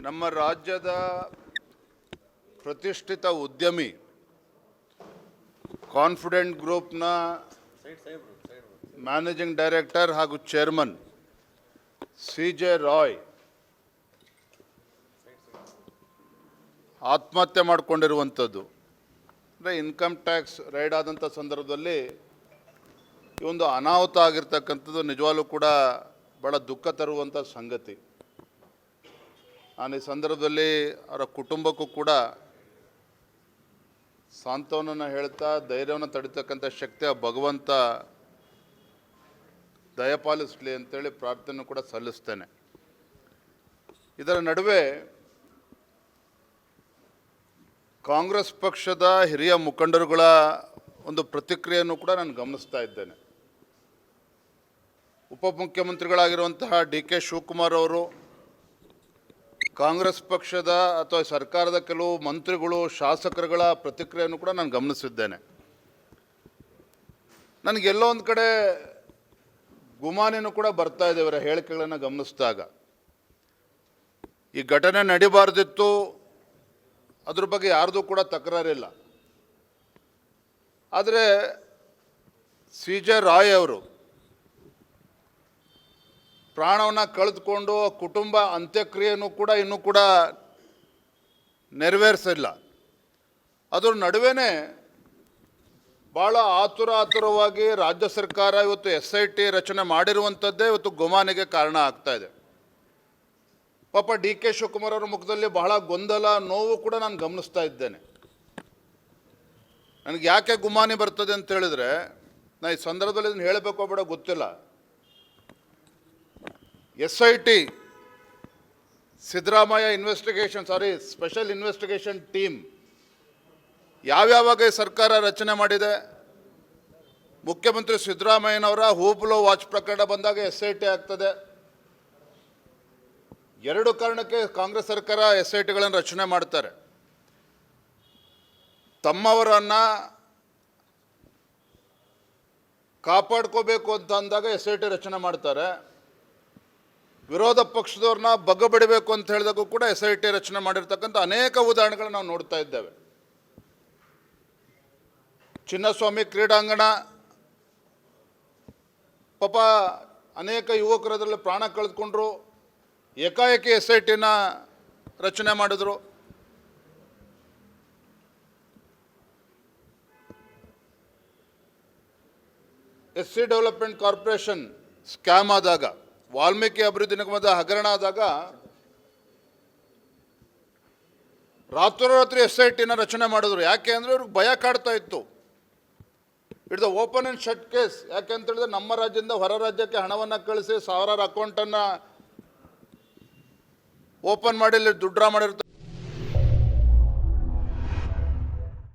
ನಮ್ಮ ರಾಜ್ಯದ ಪ್ರತಿಷ್ಠಿತ ಉದ್ಯಮಿ ಕಾನ್ಫಿಡೆಂಟ್ ಗ್ರೂಪ್ನ ಮ್ಯಾನೇಜಿಂಗ್ ಡೈರೆಕ್ಟರ್ ಹಾಗೂ ಚೇರ್ಮನ್ ಸಿ.ಜೆ. ರಾಯ್ ಆತ್ಮಹತ್ಯೆ ಮಾಡಿಕೊಂಡಿರುವಂಥದ್ದು. ಅಂದರೆ ಇನ್ಕಮ್ ಟ್ಯಾಕ್ಸ್ ರೈಡ್ ಆದಂಥ ಸಂದರ್ಭದಲ್ಲಿ ಈ ಒಂದು ಅನಾಹುತ ಆಗಿರ್ತಕ್ಕಂಥದ್ದು ನಿಜವಾಗ್ಲೂ ಕೂಡ ಭಾಳ ದುಃಖ ತರುವಂಥ ಸಂಗತಿ. ನಾನು ಈ ಸಂದರ್ಭದಲ್ಲಿ ಅವರ ಕುಟುಂಬಕ್ಕೂ ಕೂಡ ಸಾಂತ್ವನವನ್ನು ಹೇಳ್ತಾ ಧೈರ್ಯವನ್ನು ತಡಿತಕ್ಕಂಥ ಶಕ್ತಿ ಆ ಭಗವಂತ ದಯಪಾಲಿಸಲಿ ಅಂತೇಳಿ ಪ್ರಾರ್ಥನೆ ಕೂಡ ಸಲ್ಲಿಸ್ತೇನೆ. ಇದರ ನಡುವೆ ಕಾಂಗ್ರೆಸ್ ಪಕ್ಷದ ಹಿರಿಯ ಮುಖಂಡರುಗಳ ಒಂದು ಪ್ರತಿಕ್ರಿಯೆಯನ್ನು ಕೂಡ ನಾನು ಗಮನಿಸ್ತಾ ಇದ್ದೇನೆ. ಉಪಮುಖ್ಯಮಂತ್ರಿಗಳಾಗಿರುವಂತಹ ಡಿ.ಕೆ. ಶಿವಕುಮಾರ್ ಅವರು ಕಾಂಗ್ರೆಸ್ ಪಕ್ಷದ ಅಥವಾ ಸರ್ಕಾರದ ಕೆಲವು ಮಂತ್ರಿಗಳು ಶಾಸಕರುಗಳ ಪ್ರತಿಕ್ರಿಯೆಯನ್ನು ಕೂಡ ನಾನು ಗಮನಿಸಿದ್ದೇನೆ. ನನಗೆಲ್ಲೋ ಒಂದು ಕಡೆ ಗುಮಾನಿನೂ ಕೂಡ ಬರ್ತಾ ಇದೆ ಇವರ ಹೇಳಿಕೆಗಳನ್ನು ಗಮನಿಸಿದಾಗ. ಈ ಘಟನೆ ನಡಿಬಾರ್ದಿತ್ತು, ಅದ್ರ ಬಗ್ಗೆ ಯಾರ್ದು ಕೂಡ ತಕರಾರಿಲ್ಲ. ಆದರೆ ಸಿ.ಜೆ. ರಾಯ್ ಅವರು ಪ್ರಾಣವನ್ನು ಕಳೆದುಕೊಂಡು ಕುಟುಂಬ ಅಂತ್ಯಕ್ರಿಯೆಯನ್ನು ಕೂಡ ಇನ್ನೂ ಕೂಡ ನೆರವೇರಿಸಿಲ್ಲ. ಅದ್ರ ನಡುವೆ ಭಾಳ ಆತುರವಾಗಿ ರಾಜ್ಯ ಸರ್ಕಾರ ಇವತ್ತು SIT ರಚನೆ ಮಾಡಿರುವಂಥದ್ದೇ ಇವತ್ತು ಗುಮಾನಿಗೆ ಕಾರಣ ಆಗ್ತಾ ಇದೆ. ಪಾಪ ಡಿ.ಕೆ. ಶಿವಕುಮಾರ್ ಅವರ ಮುಖದಲ್ಲಿ ಬಹಳ ಗೊಂದಲ, ನೋವು ಕೂಡ ನಾನು ಗಮನಿಸ್ತಾ ಇದ್ದೇನೆ. ನನಗೆ ಯಾಕೆ ಗುಮಾನಿ ಬರ್ತದೆ ಅಂತ ಹೇಳಿದ್ರೆ, ನಾನು ಈ ಸಂದರ್ಭದಲ್ಲಿ ಇದನ್ನು ಹೇಳಬೇಕೋ ಬೇಡ ಗೊತ್ತಿಲ್ಲ. SIT Siddaramaiah special investigation team ಯಾವ್ಯಾವಾಗ ಈ ಸರ್ಕಾರ ರಚನೆ ಮಾಡಿದೆ. ಮುಖ್ಯಮಂತ್ರಿ ಸಿದ್ದರಾಮಯ್ಯನವರ ಹೂಬ್ಲೋ ವಾಚ್ ಪ್ರಕರಣ ಬಂದಾಗ SIT ಆಗ್ತದೆ. ಎರಡು ಕಾರಣಕ್ಕೆ ಕಾಂಗ್ರೆಸ್ ಸರ್ಕಾರ SITಗಳನ್ನು ರಚನೆ ಮಾಡ್ತಾರೆ. ತಮ್ಮವರನ್ನು ಕಾಪಾಡ್ಕೋಬೇಕು ಅಂತ ಅಂದಾಗ SIT ರಚನೆ ಮಾಡ್ತಾರೆ. ವಿರೋಧ ಪಕ್ಷದವ್ರನ್ನ ಬಗ್ಗಬಡಿಬೇಕು ಅಂತ ಹೇಳಿದಾಗೂ ಕೂಡ SIT ರಚನೆ ಮಾಡಿರ್ತಕ್ಕಂಥ ಅನೇಕ ಉದಾಹರಣೆಗಳನ್ನು ನಾವು ನೋಡ್ತಾ ಇದ್ದೇವೆ. ಚಿನ್ನಸ್ವಾಮಿ ಕ್ರೀಡಾಂಗಣ ಪಾಪ ಅನೇಕ ಯುವಕರು ಅದರಲ್ಲಿ ಪ್ರಾಣ ಕಳೆದುಕೊಂಡ್ರು. ಏಕಾಏಕಿ SITನ ರಚನೆ ಮಾಡಿದ್ರು. SC ಡೆವಲಪ್ಮೆಂಟ್ ಕಾರ್ಪೊರೇಷನ್ ಸ್ಕ್ಯಾಮ್ ಆದಾಗ, ವಾಲ್ಮೀಕಿ ಅಭಿವೃದ್ಧಿ ನಿಗಮದ ಹಗರಣ ಆದಾಗ ರಾತ್ರೋರಾತ್ರಿ SITನ ರಚನೆ ಮಾಡಿದ್ರು. ಯಾಕೆ ಅಂದರೆ ಇವ್ರಿಗೆ ಭಯ ಕಾಡ್ತಾ ಇತ್ತು. It's open and shut case. ಯಾಕೆ ಅಂತ ಹೇಳಿದ್ರೆ ನಮ್ಮ ರಾಜ್ಯದಿಂದ ಹೊರ ರಾಜ್ಯಕ್ಕೆ ಹಣವನ್ನು ಕಳಿಸಿ ಸಾವಿರಾರು ಅಕೌಂಟನ್ನು ಓಪನ್ ಮಾಡಿ ದುಡ್ಡು ಡ್ರಾ ಮಾಡಿರ್ತಾರೆ.